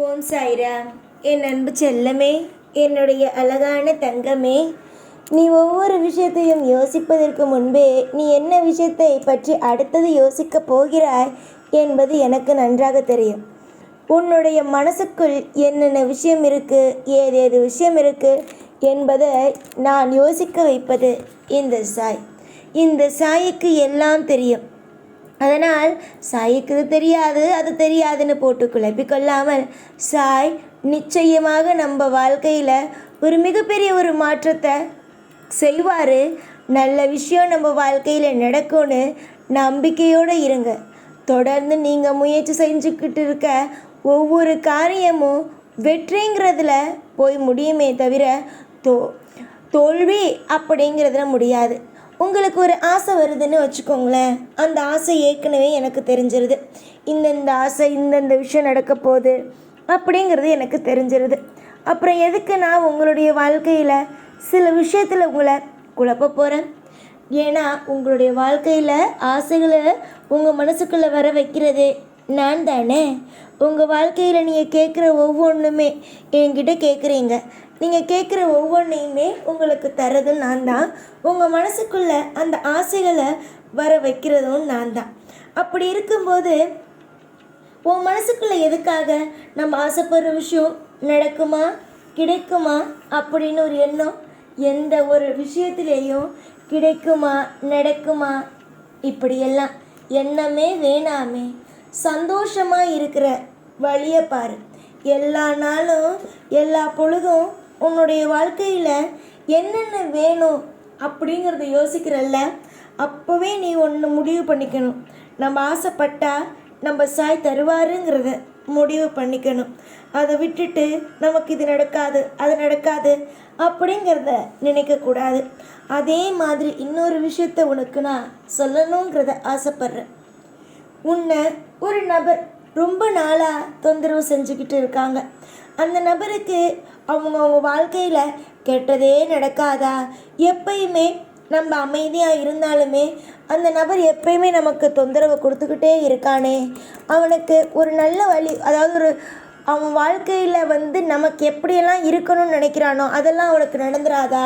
ஓம் சாய்ராம். என் அன்பு செல்லமே, என்னுடைய அழகான தங்கமே, நீ ஒவ்வொரு விஷயத்தையும் யோசிப்பதற்கு முன்பே நீ என்ன விஷயத்தை பற்றி அடுத்தது யோசிக்கப் போகிறாய் என்பது எனக்கு நன்றாக தெரியும். உன்னுடைய மனசுக்குள் என்னென்ன விஷயம் இருக்குது, ஏதேது விஷயம் இருக்குது என்பதை நான் யோசிக்க வைப்பது இந்த சாய். இந்த சாய்க்கு எல்லாம் தெரியும். அதனால் சாய்க்கு இது தெரியாது அது தெரியாதுன்னு போட்டு குழப்பிக்கொள்ளாமல், சாய் நிச்சயமாக நம்ம வாழ்க்கையில் ஒரு மிகப்பெரிய ஒரு மாற்றத்தை செய்வார். நல்ல விஷயம் நம்ம வாழ்க்கையில் நடக்கும்னு நம்பிக்கையோடு இருங்க. தொடர்ந்து நீங்கள் முயற்சி செஞ்சுக்கிட்டு இருக்க ஒவ்வொரு காரியமும் வெற்றிங்கிறதுல போய் முடியுமே தவிர தோல்வி அப்படிங்கிறதுல முடியாது. உங்களுக்கு ஒரு ஆசை வருதுன்னு வச்சுக்கோங்களேன், அந்த ஆசை ஏற்கனவே எனக்கு தெரிஞ்சிருது. இந்தந்த ஆசை இந்தந்த விஷயம் நடக்க போகுது அப்படிங்கிறது எனக்கு தெரிஞ்சிருது. அப்புறம் எதுக்கு நான் உங்களுடைய வாழ்க்கையில் சில விஷயத்தில் உங்களை குழப்ப போகிறேன்? ஏன்னா உங்களுடைய வாழ்க்கையில் ஆசைகளை உங்கள் மனசுக்குள்ளே வர வைக்கிறது நான் தானே. உங்கள் வாழ்க்கையில் நீங்கள் கேட்குற ஒவ்வொன்றுமே என்கிட்ட கேட்குறீங்க. நீங்கள் கேட்குற ஒவ்வொன்றையுமே உங்களுக்கு தரதும் நான் தான். உங்கள் மனசுக்குள்ளே அந்த ஆசைகளை வர வைக்கிறதும் நான் தான். அப்படி இருக்கும்போது உன் மனசுக்குள்ளே எதுக்காக நம்ம ஆசைப்படுற விஷயம் நடக்குமா கிடைக்குமா அப்படின்னு ஒரு எண்ணம், எந்த ஒரு விஷயத்துலேயும் கிடைக்குமா நடக்குமா இப்படியெல்லாம் எண்ணமே வேணாமே. சந்தோஷமாக இருக்கிற வழியை பாரு. எல்லா நாளும் எல்லா பொழுதும் உன்னுடைய வாழ்க்கையில் என்னென்ன வேணும் அப்படிங்கிறத யோசிக்கிறல்ல, அப்போவே நீ ஒன்று முடிவு பண்ணிக்கணும். நம்ம ஆசைப்பட்டா நம்ம சாய் தருவாருங்கிறத முடிவு பண்ணிக்கணும். அதை விட்டுட்டு நமக்கு இது நடக்காது அது நடக்காது அப்படிங்கிறத நினைக்கக்கூடாது. அதே மாதிரி இன்னொரு விஷயத்த உனக்கு நான் சொல்லணுங்கிறத ஆசைப்பட்றேன். உன்னை ஒரு நபர் ரொம்ப நாளாக தொந்தரவு செஞ்சுக்கிட்டு இருக்காங்க. அந்த நபருக்கு அவங்க வாழ்க்கையில் கெட்டதே நடக்காதா? எப்பயுமே நம்ம அமைதியாக இருந்தாலுமே அந்த நபர் எப்பயுமே நமக்கு தொந்தரவு கொடுத்துக்கிட்டே இருக்கானே, அவனுக்கு ஒரு நல்ல வழி, அதாவது அவன் வாழ்க்கையில் நமக்கு எப்படியெல்லாம் இருக்கணும்னு நினைக்கிறானோ அதெல்லாம் அவனுக்கு நடந்துராதா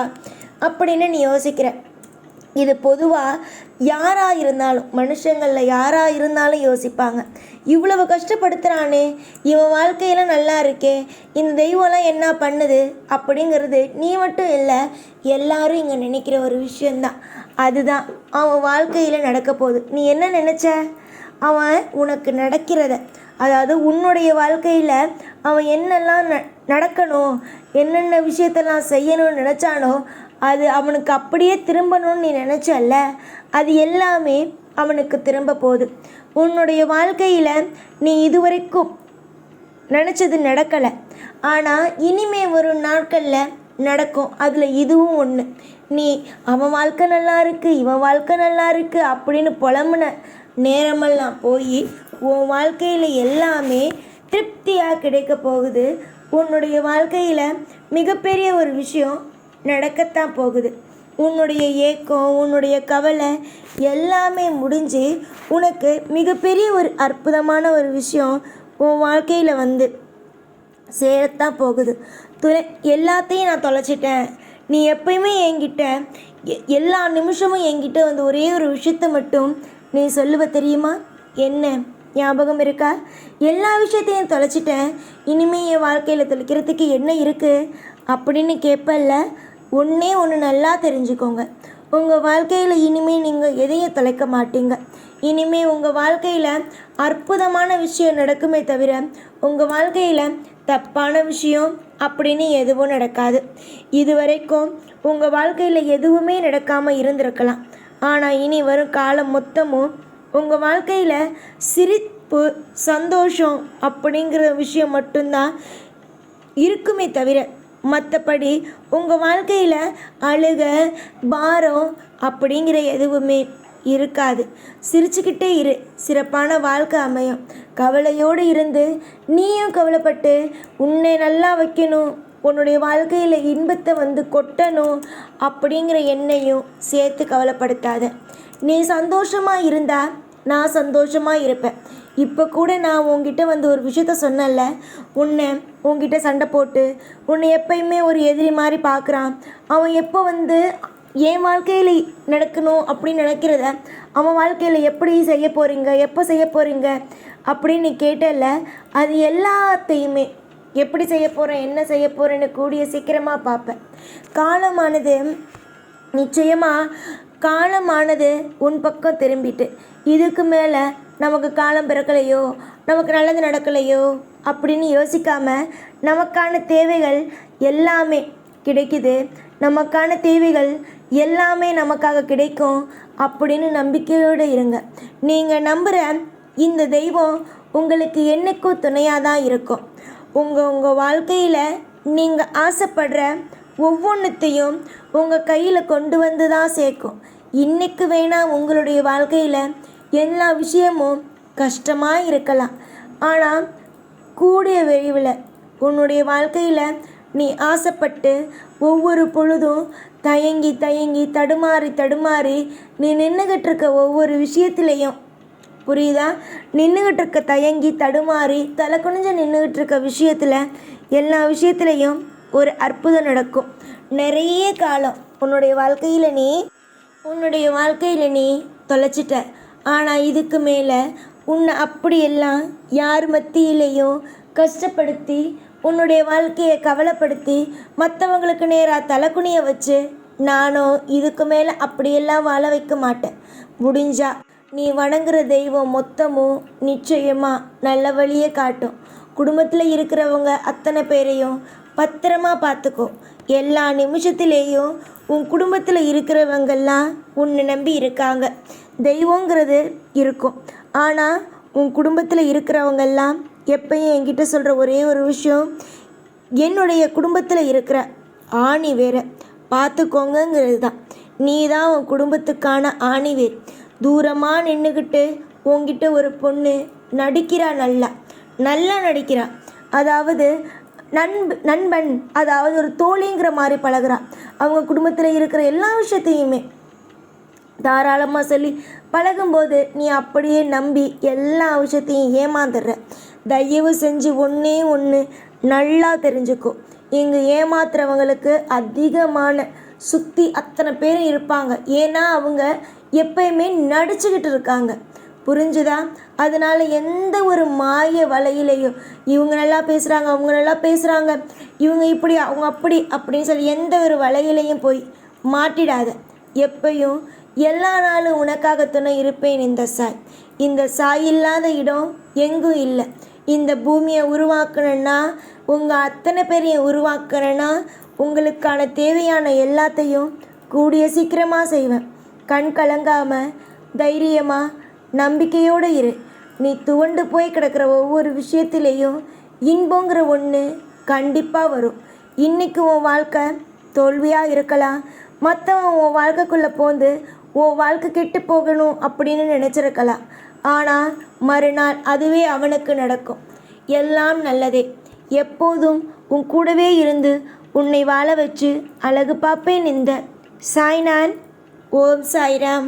அப்படின்னு நீ யோசிக்கிற. இது பொதுவாக யாராக இருந்தாலும், மனுஷங்களில் யாராக இருந்தாலும் யோசிப்பாங்க. இவ்வளவு கஷ்டப்படுத்துகிறானே, இவன் வாழ்க்கையெல்லாம் நல்லா இருக்கே, இந்த தெய்வம்லாம் என்ன பண்ணுது அப்படிங்கிறது நீ மட்டும் இல்லை, எல்லாரும் இங்கே நினைக்கிற ஒரு விஷயந்தான். அதுதான் அவன் வாழ்க்கையில் நடக்க போகுது. நீ என்ன நினச்ச? அவன் உனக்கு நடக்கிறத, அதாவது உன்னுடைய வாழ்க்கையில் அவன் என்னெல்லாம் நடக்கணும், என்னென்ன விஷயத்தெல்லாம் செய்யணும்னு நினச்சானோ அது அவனுக்கு அப்படியே திரும்பணும்னு நீ நினச்சல்ல, அது எல்லாமே அவனுக்கு திரும்ப போகுது. உன்னுடைய வாழ்க்கையில் நீ இதுவரைக்கும் நினச்சது நடக்கலை, ஆனால் இனிமே வரும் நாட்களில் நடக்கும். அதில் இதுவும் ஒன்று. நீ அவன் வாழ்க்கை நல்லா இருக்குது இவன் வாழ்க்கை நல்லா இருக்குது அப்படின்னு புலம்புன நேரமெல்லாம் போய் உன் வாழ்க்கையில் எல்லாமே திருப்தியாக கிடைக்க போகுது. உன்னுடைய வாழ்க்கையில் மிகப்பெரிய ஒரு விஷயம் நடக்கத்தான் போகுது. உன்னுடைய ஏக்கம் உன்னுடைய கவலை எல்லாமே முடிஞ்சு உனக்கு மிகப்பெரிய ஒரு அற்புதமான ஒரு விஷயம் உன் வாழ்க்கையில் சேரத்தான் போகுது. எல்லாத்தையும் நான் தொலைச்சிட்டேன், நீ எப்பயுமே என்கிட்ட எல்லா நிமிஷமும் என்கிட்ட ஒரே ஒரு விஷயத்தை மட்டும் நீ சொல்லுவ தெரியுமா? என்ன ஞாபகம் இருக்கா? எல்லா விஷயத்தையும் தொலைச்சிட்டேன், இனிமேல் என் வாழ்க்கையில் தொலைக்கிறதுக்கு என்ன இருக்குது அப்படின்னு கேட்பல்ல. ஒன்றே ஒன்று நல்லா தெரிஞ்சுக்கோங்க, உங்கள் வாழ்க்கையில் இனிமேல் நீங்கள் எதையும் தொலைக்க மாட்டீங்க. இனிமேல் உங்கள் வாழ்க்கையில் அற்புதமான விஷயம் நடக்குமே தவிர உங்கள் வாழ்க்கையில் தப்பான விஷயம் அப்படின்னு எதுவும் நடக்காது. இதுவரைக்கும் உங்கள் வாழ்க்கையில் எதுவுமே நடக்காமல் இருந்திருக்கலாம், ஆனால் இனி வரும் காலம் மொத்தமும் உங்கள் வாழ்க்கையில் சிரிப்பு சந்தோஷம் அப்படிங்கிற விஷயம் மட்டும்தான் இருக்குமே தவிர மற்றபடி உங்கள் வாழ்க்கையில் அழுக பாரம் அப்படிங்கிற எதுவுமே இருக்காது. சிரிச்சுக்கிட்டே இரு, சிறப்பான வாழ்க்கை அமையும். கவலையோடு இருந்து நீயும் கவலைப்பட்டு உன்னை நல்லா வைக்கணும், உன்னுடைய வாழ்க்கையில் இன்பத்தை கொட்டணும் அப்படிங்கிற எண்ணெயும் சேர்த்து கவலைப்படுத்தாத. நீ சந்தோஷமாக இருந்தால் நான் சந்தோஷமாக இருப்பேன். இப்போ கூட நான் உங்ககிட்ட வந்து ஒரு விஷயத்த சொன்னேன்ல, உங்ககிட்ட சண்டை போட்டு உன்னை எப்பயுமே ஒரு எதிரி மாதிரி பார்க்குறான். அவன் எப்போ வந்து என் வாழ்க்கையில் நடக்கணும் அப்படின்னு நினைக்கிறத அவன் வாழ்க்கையில் எப்படி செய்ய போகிறீங்க, எப்போ செய்ய போகிறீங்க அப்படின்னு நீ கேட்டல. அது எல்லாத்தையுமே எப்படி செய்ய போகிறேன், என்ன செய்ய போகிறேன்னு கூடிய சீக்கிரமாக பார்ப்பேன். காலமானது உன் பக்கம் திரும்பிட்டு, இதுக்கு மேலே நமக்கு காலம் பிறக்கலையோ, நமக்கு நல்லது நடக்கலையோ அப்படின்னு யோசிக்காமல் நமக்கான தேவைகள் எல்லாமே கிடைக்குது, நமக்கான தேவைகள் எல்லாமே நமக்காக கிடைக்கும் அப்படின்னு நம்பிக்கையோடு இருங்க. நீங்கள் நம்புகிற இந்த தெய்வம் உங்களுக்கு என்னைக்கும் துணையாக தான் இருக்கும். உங்கள் வாழ்க்கையில் நீங்கள் ஆசைப்படுற ஒவ்வொன்றுத்தையும் உங்கள் கையில் கொண்டு வந்து தான் சேர்க்கும். இன்றைக்கு வேணால் உங்களுடைய வாழ்க்கையில் எல்லா விஷயமும் கஷ்டமாக இருக்கலாம், ஆனால் கூடிய விரைவில் உன்னுடைய வாழ்க்கையில் நீ ஆசைப்பட்டு ஒவ்வொரு பொழுதும் தயங்கி தடுமாறி நீ நின்றுக்கிட்டு இருக்க ஒவ்வொரு விஷயத்துலேயும், புரியுதா, நின்றுக்கிட்டு இருக்க தயங்கி தடுமாறி தலை குனிஞ்சு நின்றுக்கிட்டு இருக்க விஷயத்தில் எல்லா விஷயத்துலேயும் ஒரு அற்புதம் நடக்கும். நிறைய காலம் உன்னுடைய வாழ்க்கையில் நீ தொலைச்சிட்ட. ஆனால் இதுக்கு மேலே உன்னை அப்படியெல்லாம் யார் மத்தியிலையும் கஷ்டப்படுத்தி உன்னுடைய வாழ்க்கையை கவலைப்படுத்தி மற்றவங்களுக்கு நேராக தலைக்குனிய வச்சு நானும் இதுக்கு மேலே அப்படியெல்லாம் வாழ வைக்க மாட்டேன். முடிஞ்சா நீ வணங்குற தெய்வம் மொத்தமும் நிச்சயமாக நல்ல வழியே காட்டும். குடும்பத்தில் இருக்கிறவங்க அத்தனை பேரையும் பத்திரமா பார்த்துக்கோ. எல்லா நிமிஷத்துலேயும் உன் குடும்பத்தில் இருக்கிறவங்கெல்லாம் உன்னை நம்பி இருக்காங்க. தெய்வங்கிறது இருக்கும், ஆனால் உன் குடும்பத்தில் இருக்கிறவங்கெல்லாம் எப்பயும் என்கிட்ட சொல்கிற ஒரே ஒரு விஷயம், என்னுடைய குடும்பத்தில் இருக்கிற ஆணி வேற பார்த்துக்கோங்கிறது தான். நீ தான் உன் குடும்பத்துக்கான ஆணிவேர். தூரமாக நின்றுக்கிட்டு உங்ககிட்ட ஒரு பொண்ணு நடிக்கிறா, நல்லா நடிக்கிறா, அதாவது நண்பன் அதாவது ஒரு தோழிங்கிற மாதிரி பழகிறா. அவங்க குடும்பத்தில் இருக்கிற எல்லா விஷயத்தையுமே தாராளமாக சொல்லி பழகும்போது நீ அப்படியே நம்பி எல்லா விஷயத்தையும் ஏமாந்துடுற. தயவு செஞ்சு ஒன்று நல்லா தெரிஞ்சுக்கோ, இங்கே ஏமாத்துறவங்களுக்கு அதிகமான சுற்றி அத்தனை பேரும் இருப்பாங்க. ஏன்னா அவங்க எப்பயுமே நடிச்சுக்கிட்டு இருக்காங்க, புரிஞ்சுதா? அதனால் எந்த ஒரு மாய வலையிலையும் இவங்க நல்லா பேசுகிறாங்க, அவங்க நல்லா பேசுகிறாங்க, இவங்க இப்படி அவங்க அப்படி அப்படின்னு சொல்லி எந்த ஒரு வலையிலையும் போய் மாட்டிடாத. எப்பயும் எல்லா நாளும் உனக்காக துணை இருப்பேன் இந்த சாய் இல்லாத இடம் எங்கும் இல்லை. இந்த பூமியை உருவாக்கணுன்னா, உங்கள் அத்தனை பேரையும் உருவாக்கணுன்னா உங்களுக்கான தேவையான எல்லாத்தையும் கூடிய சீக்கிரமாக செய்வேன். கண் கலங்காமல் தைரியமாக நம்பிக்கையோடு இரு. நீ துவண்டு போய் கிடக்கிற ஒவ்வொரு விஷயத்திலையும் இன்பங்கிற ஒன்று கண்டிப்பாக வரும். இன்றைக்கி உன் வாழ்க்கை தோல்வியாக இருக்கலாம், மற்றவன் உன் வாழ்க்கைக்குள்ளே போந்து உன் வாழ்க்கை கெட்டு போகணும் அப்படின்னு நினச்சிருக்கலாம், ஆனால் மறுநாள் அதுவே அவனுக்கு நடக்கும். எல்லாம் நல்லதே. எப்போதும் உன் கூடவே இருந்து உன்னை வாழ வச்சு அழகு பார்ப்பேன் இந்த சாய்நான். ஓம் சாய்ராம்.